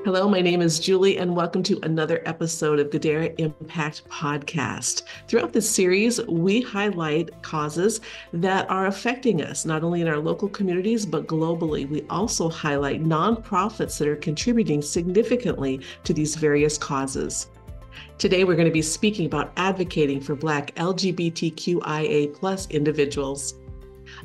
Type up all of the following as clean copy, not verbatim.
Hello, my name is Julie, and welcome to another episode of Goodera Impact Podcast. Throughout this series, we highlight causes that are affecting us, not only in our local communities, but globally. We also highlight nonprofits that are contributing significantly to these various causes. Today, we're going to be speaking about advocating for Black LGBTQIA+ individuals.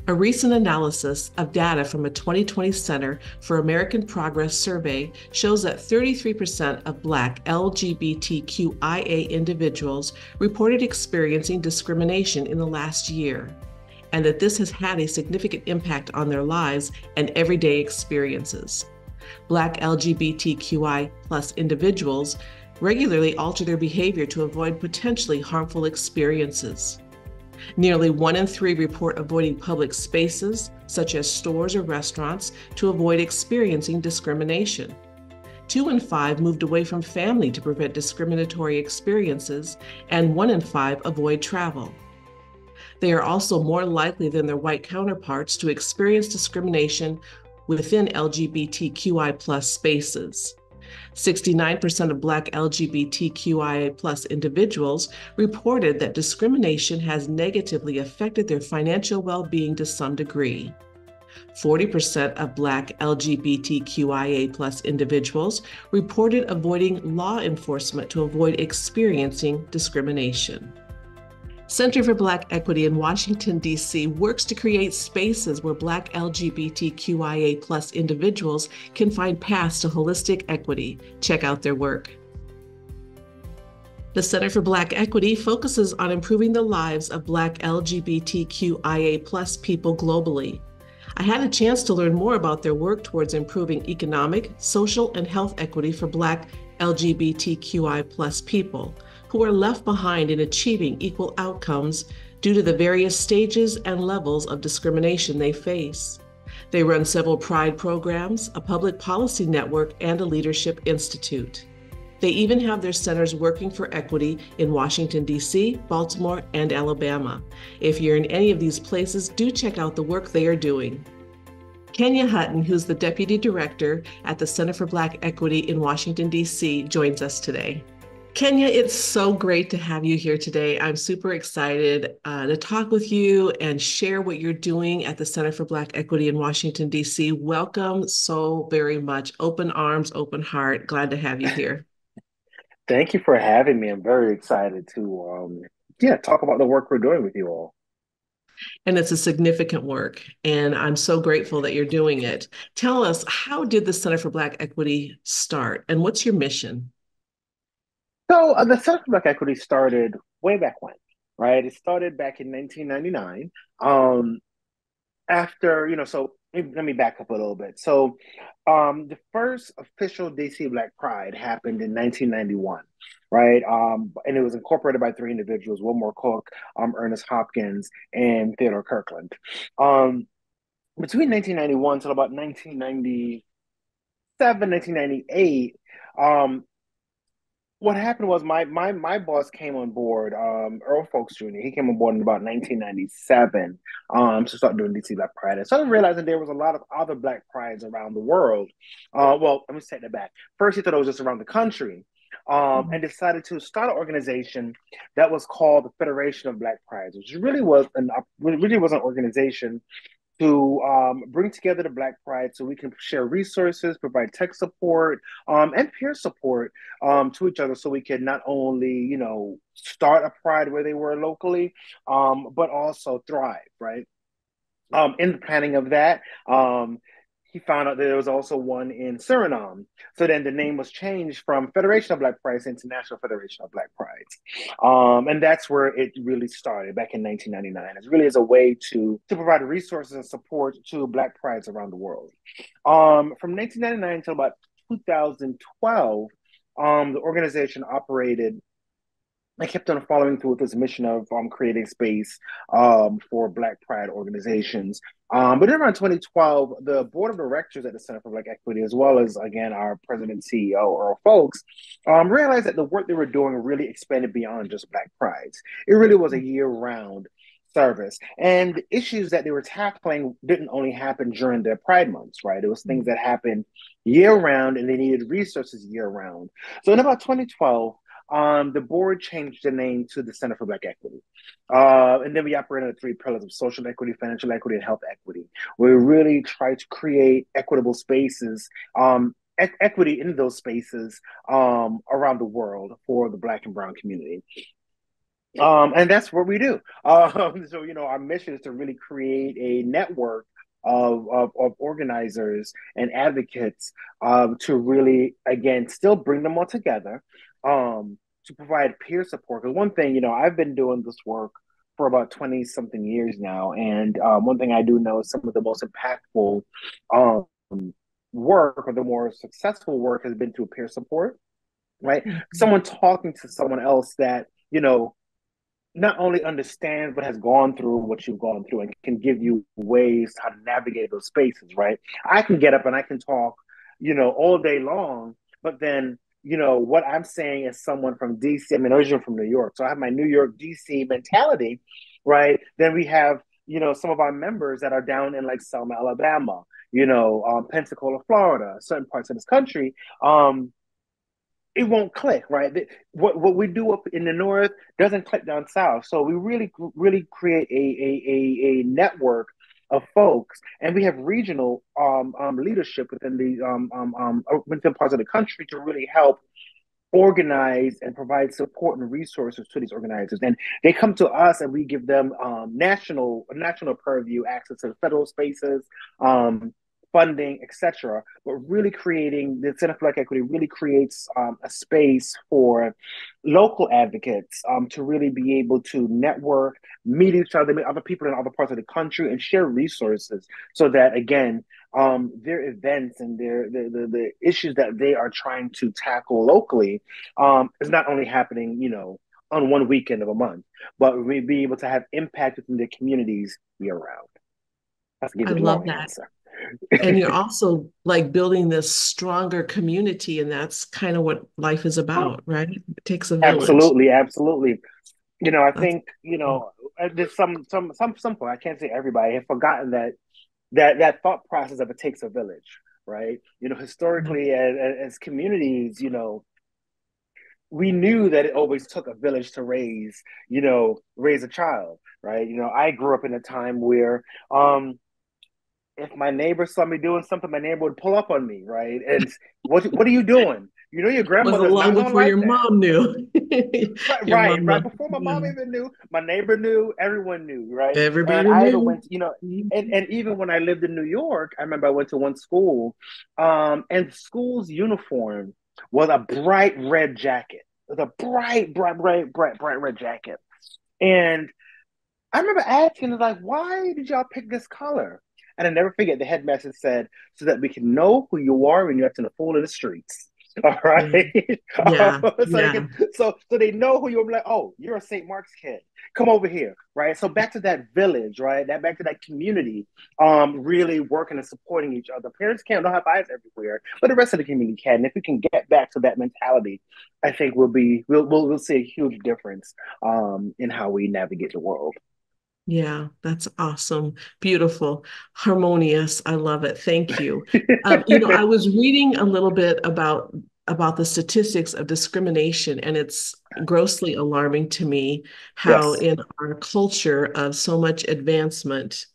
A recent analysis of data from a 2020 Center for American Progress survey shows that 33% of Black LGBTQIA individuals reported experiencing discrimination in the last year, and that this has had a significant impact on their lives and everyday experiences. Black LGBTQI+ individuals regularly alter their behavior to avoid potentially harmful experiences. Nearly 1 in 3 report avoiding public spaces, such as stores or restaurants, to avoid experiencing discrimination. 2 in 5 moved away from family to prevent discriminatory experiences, and 1 in 5 avoid travel. They are also more likely than their white counterparts to experience discrimination within LGBTQI+ spaces. 69% of Black LGBTQIA+ individuals reported that discrimination has negatively affected their financial well-being to some degree. 40% of Black LGBTQIA+ individuals reported avoiding law enforcement to avoid experiencing discrimination. Center for Black Equity in Washington, D.C. works to create spaces where Black LGBTQIA+ individuals can find paths to holistic equity. Check out their work. The Center for Black Equity focuses on improving the lives of Black LGBTQIA+ people globally. I had a chance to learn more about their work towards improving economic, social, and health equity for Black LGBTQI+ people who are left behind in achieving equal outcomes due to the various stages and levels of discrimination they face. They run several Pride programs, a public policy network, and a leadership institute. They even have their centers working for equity in Washington, D.C., Baltimore, and Alabama. If you're in any of these places, do check out the work they are doing. Kenya Hutton, who's the Deputy Director at the Center for Black Equity in Washington, D.C., joins us today. Kenya, it's so great to have you here today. I'm super excited to talk with you and share what you're doing at the Center for Black Equity in Washington, D.C. Welcome so very much. Open arms, open heart. Glad to have you here. Thank you for having me. I'm very excited to talk about the work we're doing with you all. And it's a significant work, and I'm so grateful that you're doing it. Tell us, how did the Center for Black Equity start, and what's your mission? The Center for Black Equity started way back when, right? It started back in 1999. Let me back up a little bit. The first official DC Black Pride happened in 1991, right? And it was incorporated by 3 individuals: Wilmore Cook, Ernest Hopkins, and Theodore Kirkland. Between 1991 till about 1997, 1998, what happened was my boss came on board, Earl Folks Jr. He came on board in about 1997 to start doing DC Black Pride. And started realizing there was a lot of other Black Prides around the world. Well, let me take that back. First, he thought it was just around the country, and decided to start an organization that was called the Federation of Black Prides, which really was an organization to bring together the Black Pride so we can share resources, provide tech support, and peer support to each other, so we can not only, start a pride where they were locally, but also thrive, right? In the planning of that, he found out that there was also one in Suriname. So then the name was changed from Federation of Black Prides to International Federation of Black Prides. And that's where it really started back in 1999. It really is a way to provide resources and support to Black Prides around the world. From 1999 until about 2012, the organization operated. I kept on following through with this mission of creating space for Black Pride organizations. But in around 2012, the board of directors at the Center for Black Equity, as well as, again, our president and CEO, Earl Folks, realized that the work they were doing really expanded beyond just Black Prides. It really was a year-round service. And the issues that they were tackling didn't only happen during their Pride months, right? It was things that happened year round and they needed resources year round. So in about 2012, the board changed the name to the Center for Black Equity. And then we operated under three pillars of social equity, financial equity, and health equity. We really try to create equitable spaces, equity in those spaces around the world for the Black and Brown community. And that's what we do. So, our mission is to really create a network of organizers and advocates to really, again, still bring them all together to provide peer support. Because one thing, I've been doing this work for about 20 something years now. And one thing I do know is some of the most impactful um, work or the more successful work has been through peer support, right? Mhm. Someone talking to someone else that, not only understands but has gone through what you've gone through and can give you ways how to navigate those spaces, right? I can get up and I can talk, all day long, but then, what I'm saying is someone from DC, I mean, originally from New York. So I have my New York, DC mentality, right? Then we have, some of our members that are down in like Selma, Alabama, Pensacola, Florida, certain parts of this country. It won't click, right? What we do up in the north doesn't click down south. So we really create a network of folks, and we have regional leadership within the within parts of the country to really help organize and provide support and resources to these organizers. And they come to us and we give them national purview access to federal spaces, funding, etc. But really creating the Center for Black Equity really creates a space for local advocates to really be able to network, meet each other, meet other people in other parts of the country, and share resources so that again their events and the issues that they are trying to tackle locally is not only happening, on one weekend of a month, but we be able to have impact within the communities year round. That's to give I it a love long that. answer. And you're also like building this stronger community, and that's kind of what life is about, right? It takes a village. Absolutely, absolutely. I That's think there's some point. I can't say everybody have forgotten that thought process of it takes a village, right? Historically as communities, we knew that it always took a village to raise a child, right? I grew up in a time where if my neighbor saw me doing something, my neighbor would pull up on me, right? And what are you doing? Your It wasn't grandmother's long not gonna before like your that. mom knew. Right, Your right, mama, right. Before my yeah. mom even knew, my neighbor knew, everyone knew, right? And Everybody I even knew. went, and even when I lived in New York, I remember I went to one school, and the school's uniform was a bright red jacket. It was a bright red jacket. And I remember asking, like, why did y'all pick this color? And I never forget the headmaster said, so that we can know who you are when you're acting a fool in the streets. All right. Yeah, yeah, So they yeah, can so they know who you're like, oh, you're a St. Mark's kid. Come over here. Right. So back to that village, right? That back to that community, really working and supporting each other. Parents don't have eyes everywhere, but the rest of the community can. And if we can get back to that mentality, I think we'll see a huge difference in how we navigate the world. yeah. That's awesome. Beautiful. Harmonious. I love it. Thank you. I was reading a little bit about the statistics of discrimination, and it's grossly alarming to me how Yes. in our culture of so much advancement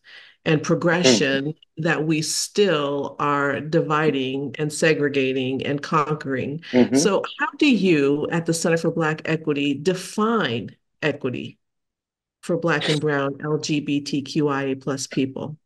and Mm. progression that we still are dividing and segregating and conquering. Hmm. So how do you at the Center for Black Equity define equity for Black and Brown LGBTQIA plus people?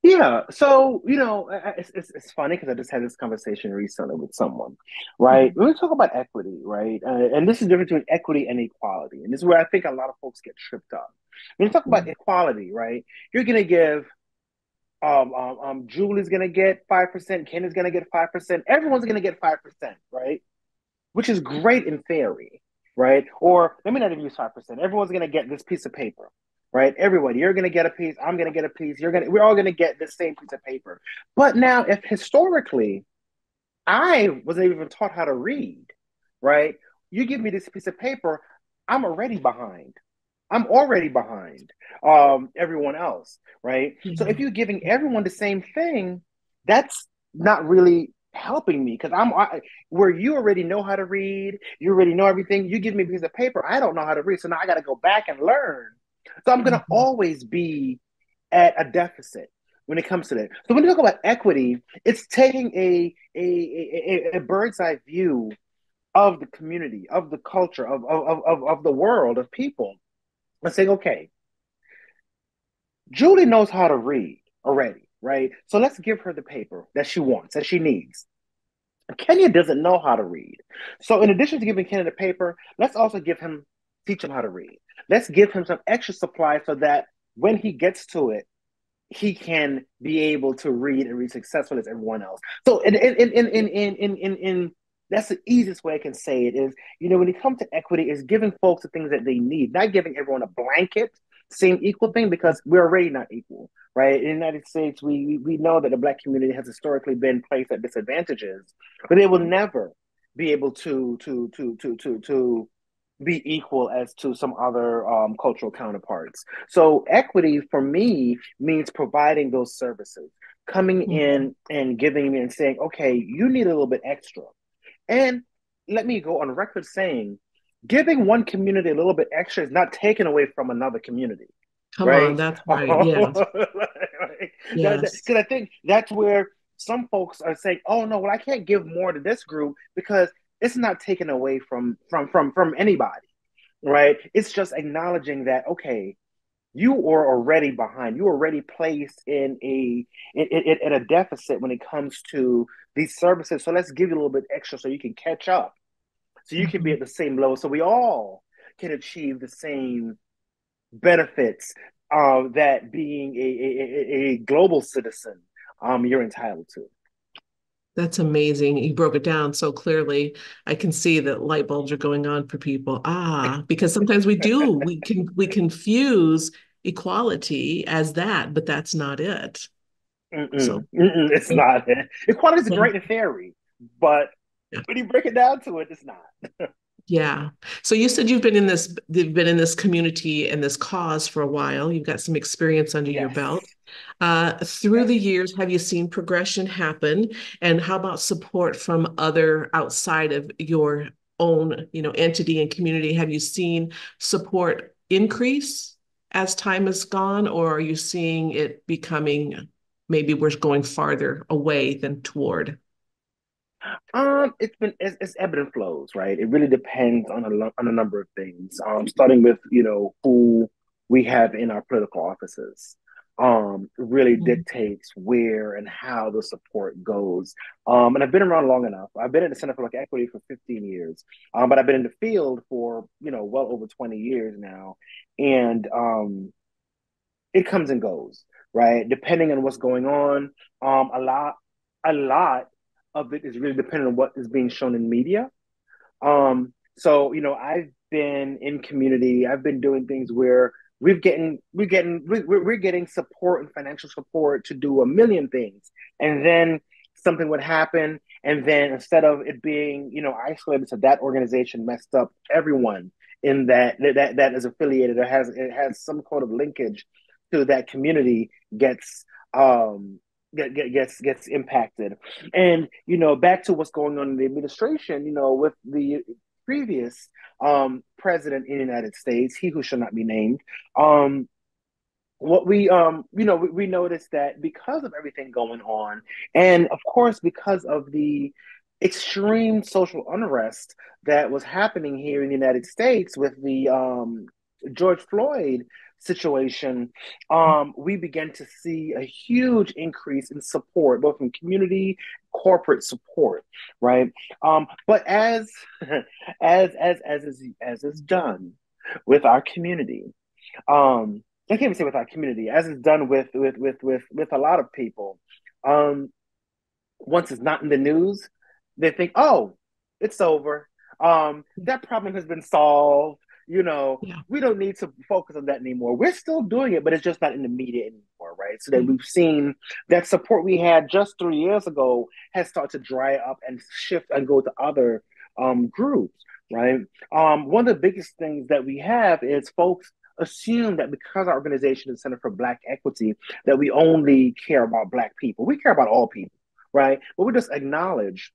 Yeah. So, it's funny because I just had this conversation recently with someone, right? Mhm. When we talk about equity, right? And this is the difference between equity and equality. And this is where I think a lot of folks get tripped up. When you talk about equality, right? You're going to give, Julie's going to get 5%, Ken is going to get 5%, everyone's going to get 5%, right? Which is great in theory, right? Or let me not even use 5%. Everyone's going to get this piece of paper, right? Everyone, you're going to get a piece. I'm going to get a piece. We're all going to get the same piece of paper. But now, if historically I wasn't even taught how to read, right? You give me this piece of paper, I'm already behind. I'm already behind everyone else, right? So if Yeah. you're giving everyone the same thing, that's not really helping me because where you already know how to read, you already know everything. You give me a piece of paper, I don't know how to read, so now I got to go back and learn. So I'm going to Mhm. always be at a deficit when it comes to that. So when you talk about equity, it's taking a bird's eye view of the community, of the culture, of the world, of people, and saying, okay, Julie knows how to read already, right? So let's give her the paper that she wants, that she needs. Kenya doesn't know how to read. So in addition to giving Kenya the paper, let's also teach him how to read. Let's give him some extra supply so that when he gets to it, he can be able to read and be successful as everyone else. So that's the easiest way I can say it is, when it comes to equity, is giving folks the things that they need, not giving everyone a blanket, same equal thing, because we're already not equal, right? In the United States, we know that the Black community has historically been placed at disadvantages, but they will never be able to be equal as to some other cultural counterparts. So equity for me means providing those services, coming Mhm. in and giving me and saying, okay, you need a little bit extra. And let me go on record saying, giving one community a little bit extra is not taken away from another community, Come on, right? that's right. Yes. Because Yes. I think that's where some folks are saying, "Oh no, well I can't give more to this group because it's not taken away from anybody." Right? It's just acknowledging that, okay, you are already behind. You are already placed in a deficit when it comes to these services. So let's give you a little bit extra so you can catch up, so you can be Mhm. at the same level, so we all can achieve the same benefits that being a global citizen you're entitled to. That's amazing. You broke it down so clearly. I can see that light bulbs are going on for people. Ah, because sometimes we confuse equality as that, but that's not it. So It's not. Equality is yeah. great in theory, but when you break it down to it, it's not. Yeah. So you said you've been in this community and this cause for a while. You've got some experience under your Yes. belt. Through Yes. the years, have you seen progression happen? And how about support from other outside of your own, entity and community? Have you seen support increase as time has gone, or are you seeing it becoming maybe we're going farther away than toward? It's ebb and flows, right? It really depends on on a number of things. Starting with who we have in our political offices. Really Mhm. dictates where and how the support goes. And I've been around long enough. I've been at the Center for Black Equity for 15 years, but I've been in the field for well over 20 years now, and it comes and goes, right? Depending on what's going on. A lot of it is really dependent on what is being shown in media. So I've been in community. I've been doing things where we're getting support and financial support to do a million things, and then something would happen, and then instead of it being isolated to that organization, messed up everyone in that is affiliated or has some kind of linkage to that community gets gets impacted. And back to what's going on in the administration, with the previous president in the United States, he who shall not be named. What we noticed that because of everything going on, and of course because of the extreme social unrest that was happening here in the United States with the George Floyd situation, we began to see a huge increase in support, both from community, corporate support, right? But as is done with our community, I can't even say with our community, as is done with a lot of people. Um, Once it's not in the news, they think, oh, it's over. That problem has been solved. Yeah. We don't need to focus on that anymore. We're still doing it, but it's just not in the media anymore, right? So that we've seen that support we had just 3 years ago has started to dry up and shift and go to other groups, right? One of the biggest things that we have is folks. assume that because our organization is Center for Black Equity, that we only care about Black people. We care about all people, right? But we just acknowledge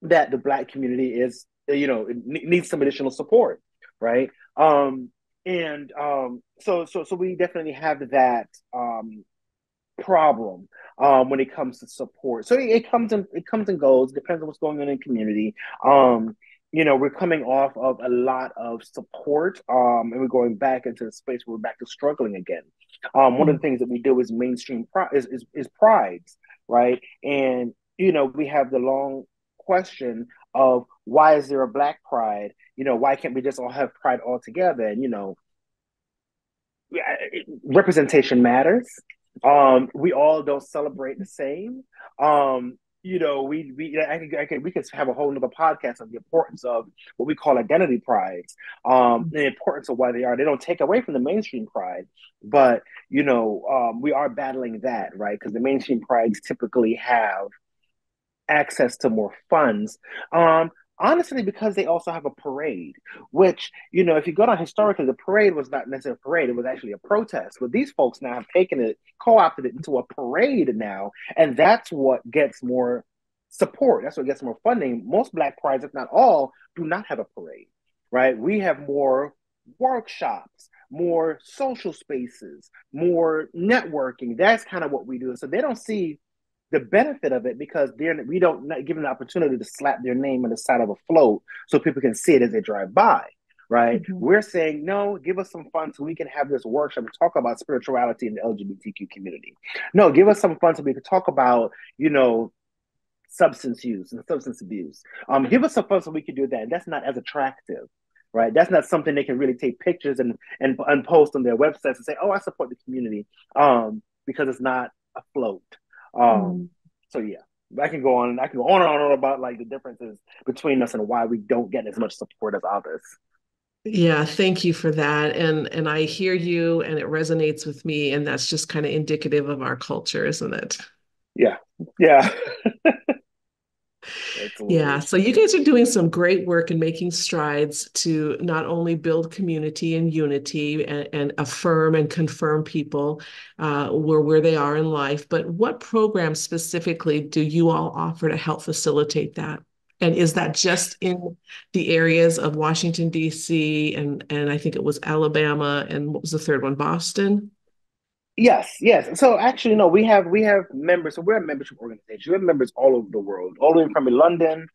that the Black community is, it needs some additional support, right? So we definitely have that problem when it comes to support. So it comes and goes. Depends on what's going on in the community. We're coming off of a lot of support, and we're going back into the space where we're back to struggling again. One of the things that we do is mainstream is prides, right? And we have the long question of why is there a Black pride? Why can't we just all have pride all together? And representation matters. We all don't celebrate the same. We could have a whole nother podcast on the importance of what we call identity prides, the importance of why they are. They don't take away from the mainstream pride, but we are battling that, right? Because the mainstream prides typically have access to more funds. Honestly, because they also have a parade, which, if you go down historically, the parade was not necessarily a parade, it was actually a protest. But these folks now have taken it, co-opted it into a parade now, and that's what gets more support. That's what gets more funding. Most Black prides, if not all, do not have a parade, right? We have more workshops, more social spaces, more networking. That's kind of what we do. So they don't see the benefit of it because we don't give them the opportunity to slap their name on the side of a float so people can see it as they drive by, right? Mm-hmm. We're saying, no, give us some funds so we can have this workshop and talk about spirituality in the LGBTQ community. No, give us some funds so we can talk about, substance use and substance abuse. Give us some funds so we can do that. And that's not as attractive, right? That's not something they can really take pictures and post on their websites and say, oh, I support the community, because it's not afloat. So yeah, I can go on and on about like the differences between us and why we don't get as much support as others. Yeah, thank you for that. And I hear you and it resonates with me. And that's just kind of indicative of our culture, isn't it? Yeah. Yeah. Yeah, so you guys are doing some great work in making strides to not only build community and unity and affirm and confirm people where they are in life, but what programs specifically do you all offer to help facilitate that? And is that just in the areas of Washington, D.C., and I think it was Alabama, and what was the third one, Boston? Yes. So actually, no, we have members. So we're a membership organization. We have members all over the world, all the way from London,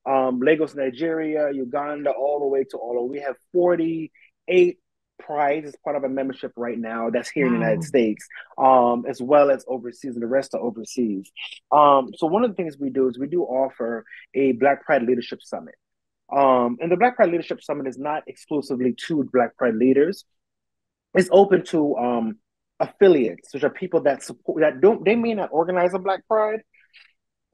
Lagos, Nigeria, Uganda, all the way to all over. We have 48 prides as part of a membership right now. That's here in the United States, as well as overseas, and the rest are overseas. So one of the things we do is we do offer a Black Pride Leadership Summit. And the Black Pride Leadership Summit is not exclusively to Black Pride leaders. It's open to affiliates, which are people that support they may not organize a Black Pride,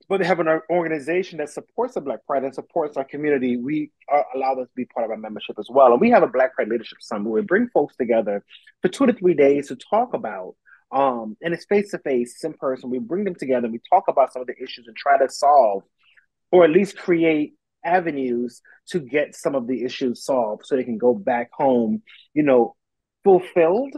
but they have an organization that supports the Black Pride and supports our community. We are allowed us to be part of our membership as well. And we have a Black Pride Leadership Summit where we bring folks together for 2 to 3 days to talk about, and it's face-to-face, in person. We bring them together, we talk about some of the issues and try to solve, or at least create avenues to get some of the issues solved so they can go back home, fulfilled,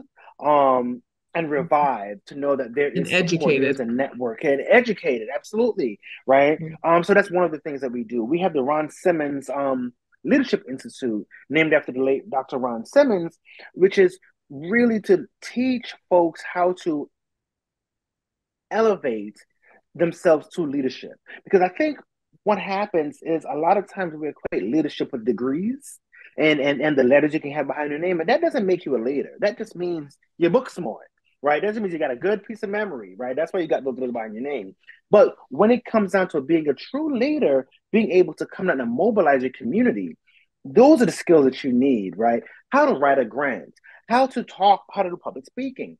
and revived, to know that there is support, there's a network, and educated, absolutely, right? Mm-hmm. So that's one of the things that we do. We have the Ron Simmons Leadership Institute, named after the late Dr. Ron Simmons, which is really to teach folks how to elevate themselves to leadership. Because I think what happens is a lot of times we equate leadership with degrees and the letters you can have behind your name, and that doesn't make you a leader. That just means you're book smart, right? That just means you got a good piece of memory, right? That's why you got those letters behind your name. But when it comes down to being a true leader, being able to come out and mobilize your community, those are the skills that you need, right? How to write a grant, how to talk, how to do public speaking,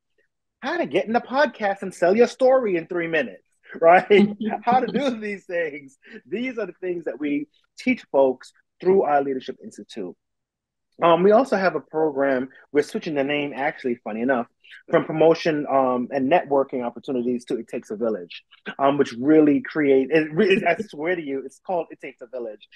how to get in a podcast and sell your story in 3 minutes, right? How to do these things. These are the things that we teach folks through our Leadership Institute. We also have a program. We're switching the name, actually, funny enough, from promotion and networking opportunities to It Takes a Village, which really create. I swear to you, it's called It Takes a Village,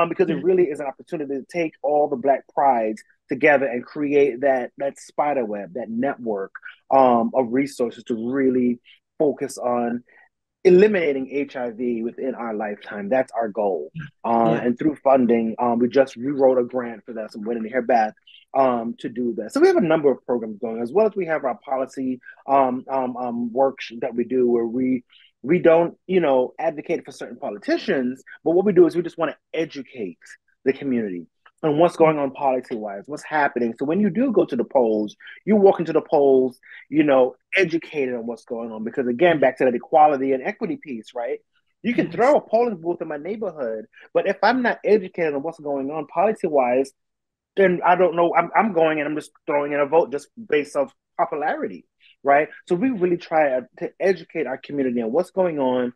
because it Yeah. really is an opportunity to take all the Black prides together and create that spider web, that network of resources to really focus on eliminating HIV within our lifetime. That's our goal. Yeah. And through funding, we just rewrote a grant for that. So I'm waiting to hear back to do that. So we have a number of programs going, as well as we have our policy work that we do where we don't, advocate for certain politicians, but what we do is we just want to educate the community on what's going on policy wise, what's happening. So when you do go to the polls, you walk into the polls, educated on what's going on. Because again, back to that equality and equity piece, right? You can Yes. throw a polling booth in my neighborhood, but if I'm not educated on what's going on policy wise, then I don't know. I'm going and I'm just throwing in a vote just based off popularity, right? So we really try to educate our community on what's going on,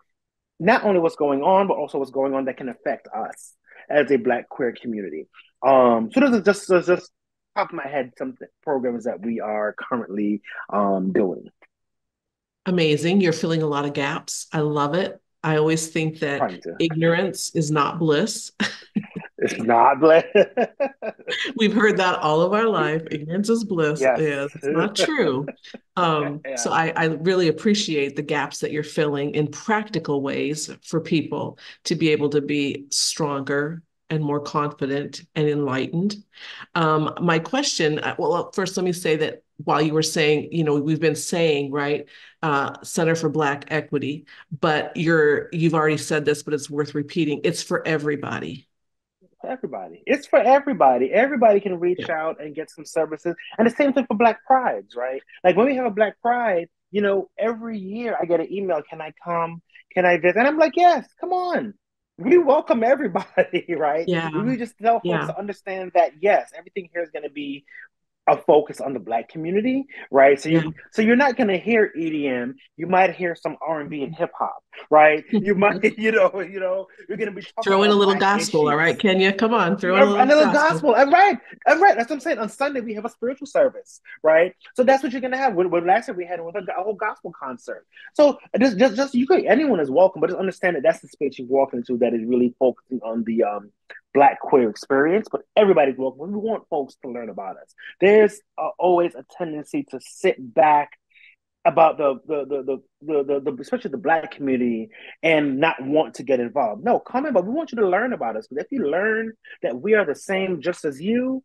not only what's going on, but also what's going on that can affect us as a Black queer community. So there's just top of my head some programs that we are currently doing. Amazing. You're filling a lot of gaps. I love it. I always think that Trying to. ignorance is not bliss. It's not Black. We've heard that all of our life. Ignorance is bliss. Yes. Yeah, that's not true. So Yeah. I really appreciate the gaps that you're filling in practical ways for people to be able to be stronger and more confident and enlightened. My question, well, first, let me say that while you were saying, we've been saying, right, Center for Black Equity, but you've already said this, but it's worth repeating. It's for everybody. For everybody. It's for everybody. Everybody can Yeah. reach out and get some services. And the same thing for Black Prides, right? Like when we have a Black Pride, every year I get an email, can I come? Can I visit? And I'm like, yes, come on. We welcome everybody, right? Yeah. We just tell folks Yeah. to understand that yes, everything here is going to be a focus on the Black community, right? So Yeah. you're not gonna hear EDM. You might hear some R&B and hip hop, right? You might, you're gonna be talking Throw in a about little Black gospel, all right, issues. Kenya? Come on, throw in a A little little gospel. gospel. All right. That's what I'm saying. On Sunday we have a spiritual service, right? So that's what you're gonna have. With last year we had a whole gospel concert. So just you could anyone is welcome, but just understand that that's the space you walk into that is really focusing on the Black queer experience. But everybody's welcome. We want folks to learn about us. There's always a tendency to sit back about the especially the Black community and not want to get involved. No, come in, but we want you to learn about us. Because if you learn that we are the same just as you,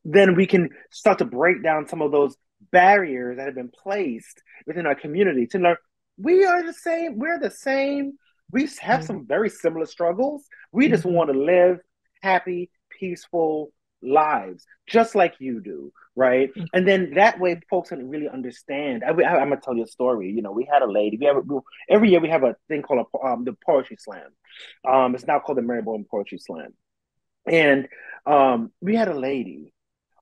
then we can start to break down some of those barriers that have been placed within our community to learn we are the same. We're the same. We have some very similar struggles. We just Mhm. want to live happy, peaceful lives, just like you do, right? And then that way, folks can really understand. I'm gonna tell you a story. We had a lady. Every year we have a thing called the poetry slam. It's now called the Maryborn Poetry Slam, and we had a lady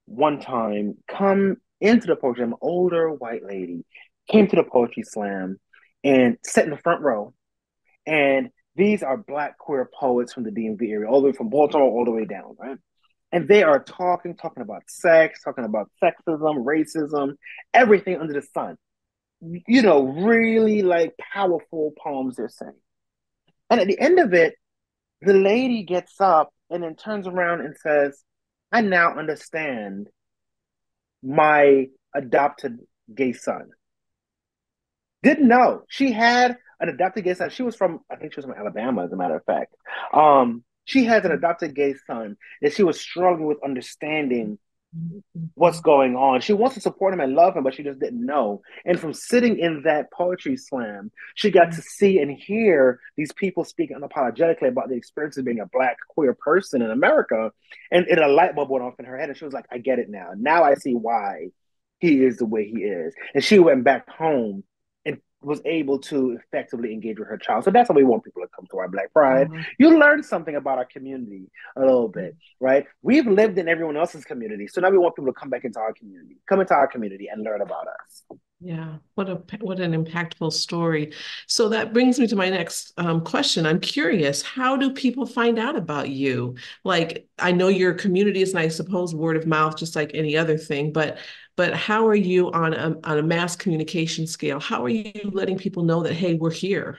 one time come into the poetry slam, an older white lady, came to the poetry slam and sat in the front row. And these are Black queer poets from the DMV area, all the way from Baltimore all the way down, right? And they are talking about sex, talking about sexism, racism, everything under the sun. Really like powerful poems they're saying. And at the end of it, the lady gets up and then turns around and says, I now understand my adopted gay son. Didn't know. She had an adopted gay son. I think she was from Alabama, as a matter of fact. She has an adopted gay son that she was struggling with understanding what's going on. She wants to support him and love him, but she just didn't know. And from sitting in that poetry slam, she got to see and hear these people speaking unapologetically about the experience of being a Black queer person in America. And a light bulb went off in her head, and she was like, I get it now. Now I see why he is the way he is. And she went back home and was able to effectively engage with her child. So that's how we want people to come to our Black Pride. Oh, You learn something about our community a little bit, right? We've lived in everyone else's community. So now we want people to come back into our community, come into our community and learn about us. Yeah, what an impactful story. So that brings me to my next question. I'm curious, how do people find out about you? Like, I know your communities, and I suppose word of mouth, just like any other thing, but how are you on a mass communication scale? How are you letting people know that, hey, we're here?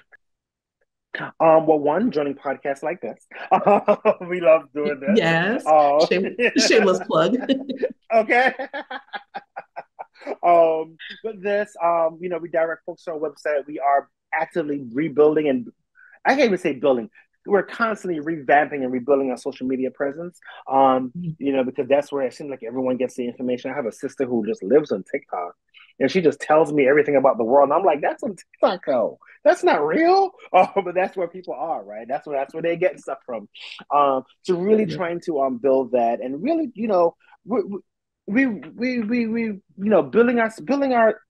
Well, one, joining podcasts like this. We love doing this. Yes, shameless plug. Okay. But this, we direct folks to our website. We are actively rebuilding, and I can't even say building. We're constantly revamping and rebuilding our social media presence. Because that's where it seems like everyone gets the information. I have a sister who just lives on TikTok, and she just tells me everything about the world. And I'm like, that's on TikTok, though. That's not real. But that's where people are, right? That's where they get stuff from. So really Yeah. trying to build that, and really, we building our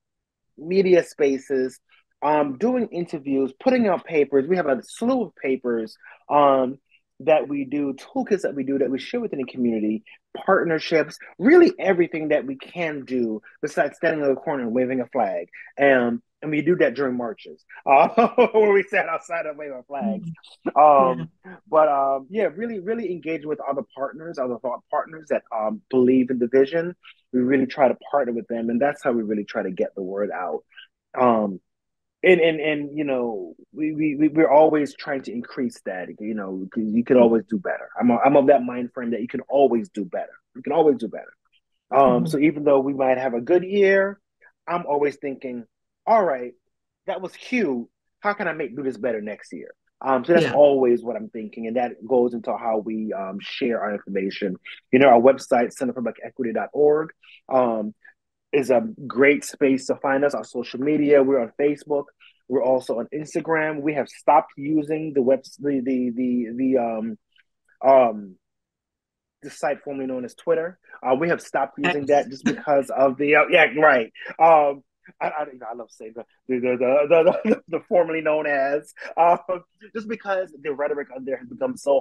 media spaces, doing interviews, putting out papers. We have a slew of papers that we do, toolkits that we do that we share within the community, partnerships, really everything that we can do besides standing in the corner and waving a flag. And we do that during marches, where we stand outside and wave our flags. Mm. Yeah. Um, but really, really engaging with other partners, other thought partners that believe in the vision. We really try to partner with them, and that's how we really try to get the word out. Um, and we're always trying to increase that, because you can always do better. I'm of that mind frame that you can always do better. You can always do better. Mhm. So even though we might have a good year, I'm always thinking, all right, that was cute. How can I do this better next year? So that's Yeah. always what I'm thinking, and that goes into how we share our information. Our website, centerforblack.equity.org, is a great space to find us. On social media, we're on Facebook. We're also on Instagram. We have stopped using um the site formerly known as Twitter. We have stopped using X. that just because of the yeah, right. I love saying the formerly known as, just because the rhetoric on there has become so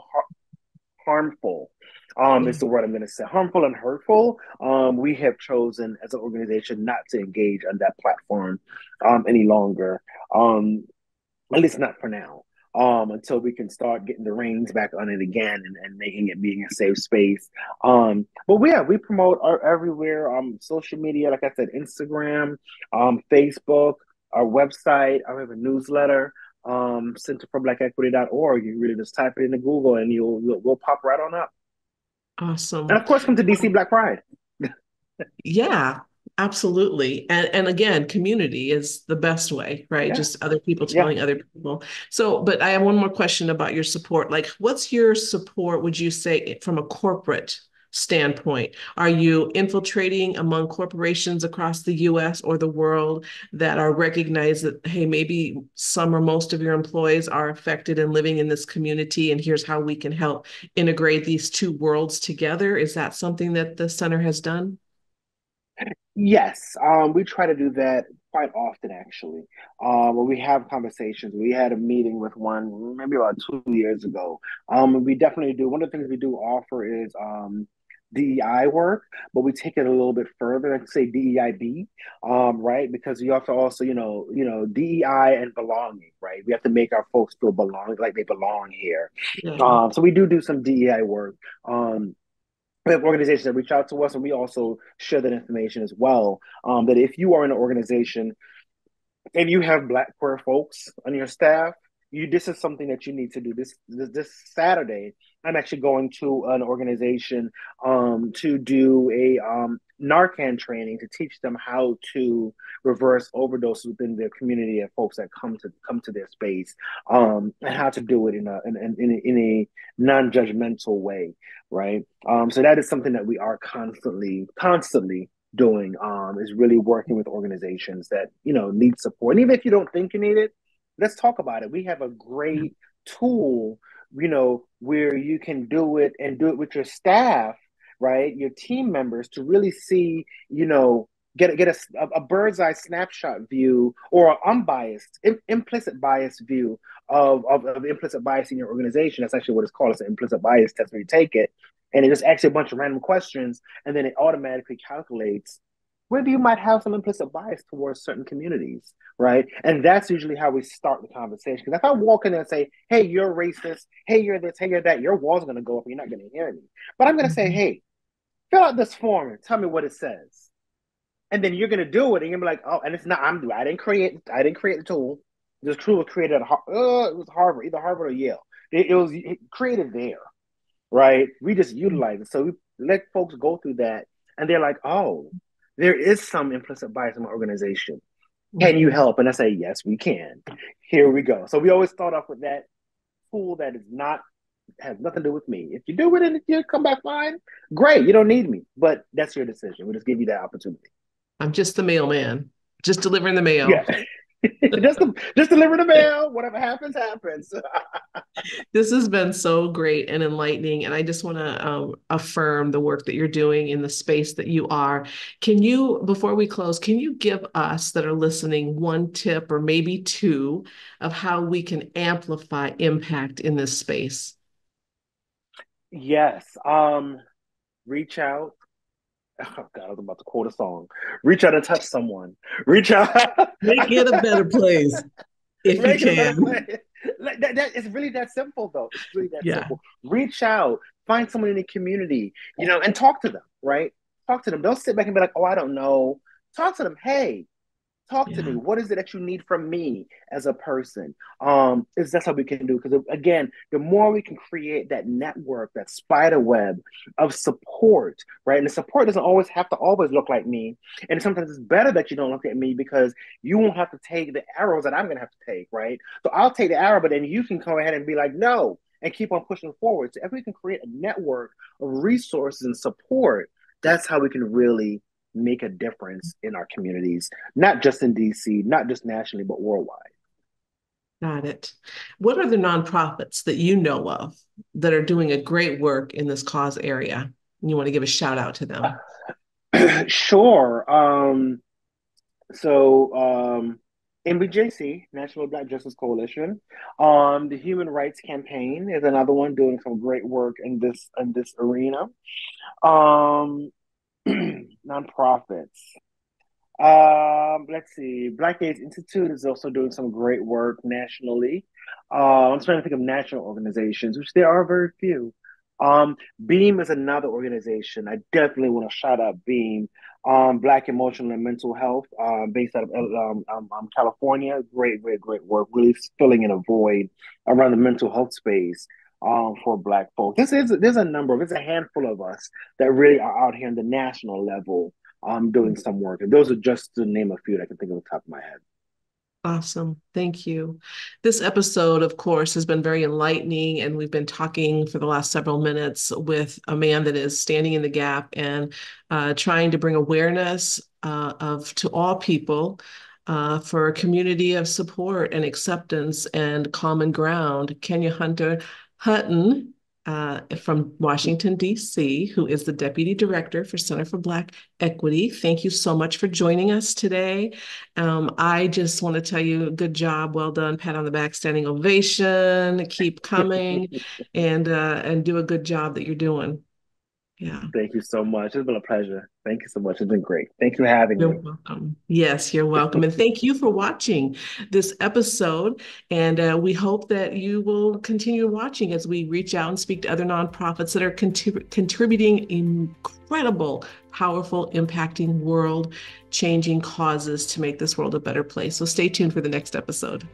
harmful. Is Yeah. the word I'm going to say. Harmful and hurtful. We have chosen as an organization not to engage on that platform any longer. Um, at least not for now. Until we can start getting the reins back on it again, and making it being a safe space. But yeah, we promote everywhere. Social media, like I said, Instagram, Facebook, our website. I have a newsletter. Centerforblack.equity.org. You really just type it into Google, and we'll pop right on up. And Awesome. of course, come to DC Black Pride. Yeah, absolutely. And again, community is the best way, right? Yeah, Just other people yeah. telling other people. So, but I have one more question about your support. Like, what's your support, would you say, from a corporate standpoint? Are you infiltrating among corporations across the US or the world that are recognized that, hey, maybe some or most of your employees are affected and living in this community, and here's how we can help integrate these two worlds together? Is that something that the center has done? Yes, we try to do that quite often, actually. When we have conversations, we had a meeting with one maybe about 2 years ago. And we definitely do. One of the things we do offer is DEI work, but we take it a little bit further. Like say DEIB, right? Because you have to also, DEI and belonging, right? We have to make our folks feel like they belong here. Yeah. So we do some DEI work. We have organizations that reach out to us, and we also share that information as well. That if you are in an organization and you have Black queer folks on your staff, this is something that you need to do. This Saturday, I'm actually going to an organization to do a Narcan training to teach them how to reverse overdose within their community of folks that come to their space, and how to do it in a non-judgmental way, right? So that is something that we are constantly doing, is really working with organizations that need support. And even if you don't think you need it, let's talk about it. We have a great tool, where you can do it and do it with your staff, right? Your team members, to really see, get a bird's eye snapshot view, or an unbiased, implicit bias view of implicit bias in your organization. That's actually what it's called. It's an implicit bias test, where you take it and it just asks you a bunch of random questions, and then it automatically calculates where you might have some implicit bias towards certain communities, right? And that's usually how we start the conversation. Because if I walk in there and say, hey, you're racist, hey, you're this, hey, you're that, your wall's going to go up and you're not going to hear me. But I'm going to say, Mhm. hey, fill out this form and tell me what it says. And then you're going to do it and you're going to be like, oh, and it's not, I didn't create the tool. This tool was created at, it was Harvard, either Harvard or Yale. It was created there, right? We just utilize it. So we let folks go through that and they're like, oh, there is some implicit bias in my organization. Can you Mhm. help? And I say, yes, we can. Here we go. So we always start off with that tool that is not has nothing to do with me. If you do it and you come back fine, great. You don't need me, but that's your decision. We'll just give you that opportunity. I'm just the mailman, just delivering the mail. Yeah, just deliver the mail. Whatever happens, happens. This has been so great and enlightening. And I just want to affirm the work that you're doing in the space that you are. Can you, before we close, can you give us that are listening one tip or maybe two of how we can amplify impact in this space? Yes. Reach out. Oh God, I was about to quote a song. Reach out and touch someone. Reach out. Make it a better place if you Make it a better can. place. Like it's really that simple, though. It's really that Yeah. simple. Reach out, find someone in the community, and talk to them, right? Talk to them. Don't sit back and be like, oh, I don't know. Talk to them. Hey, talk to Yeah. me. What is it that you need from me as a person? Is that's how we can do? Because again, the more we can create that network, that spider web of support, right? And the support doesn't always have to always look like me. And sometimes it's better that you don't look at me because you won't have to take the arrows that I'm gonna have to take, right? So I'll take the arrow, but then you can go ahead and be like, no, and keep on pushing forward. So if we can create a network of resources and support, that's how we can really make a difference in our communities, not just in DC, not just nationally, but worldwide. Got it. What are the nonprofits that you know of that are doing a great work in this cause area? You want to give a shout out to them? Sure. So NBJC, National Black Justice Coalition, the Human Rights Campaign is another one doing some great work in this arena. Um, Nonprofits. Let's see. Black AIDS Institute is also doing some great work nationally. I'm trying to think of national organizations, which there are very few. Beam is another organization. I definitely want to shout out Beam. Black Emotional and Mental Health, based out of California. Great, great, great work. Really filling in a void around the mental health space. For Black folks, there's a handful of us that really are out here on the national level doing some work. And those are just to name a few that I can think of off the top of my head. Awesome. Thank you. This episode, of course, has been very enlightening, and we've been talking for the last several minutes with a man that is standing in the gap and trying to bring awareness of to all people for a community of support and acceptance and common ground. Kenya Hutton from Washington, D.C., who is the Deputy Director for Center for Black Equity. Thank you so much for joining us today. I just want to tell you, good job, well done, pat on the back, standing ovation, keep coming, and do a good job that you're doing. Yeah. Thank you so much. It's been a pleasure. Thank you so much. It's been great. Thank you for having You're me. welcome. Yes, you're welcome. And thank you for watching this episode. And we hope that you will continue watching as we reach out and speak to other nonprofits that are contributing incredible, powerful, impacting, world changing causes to make this world a better place. So stay tuned for the next episode.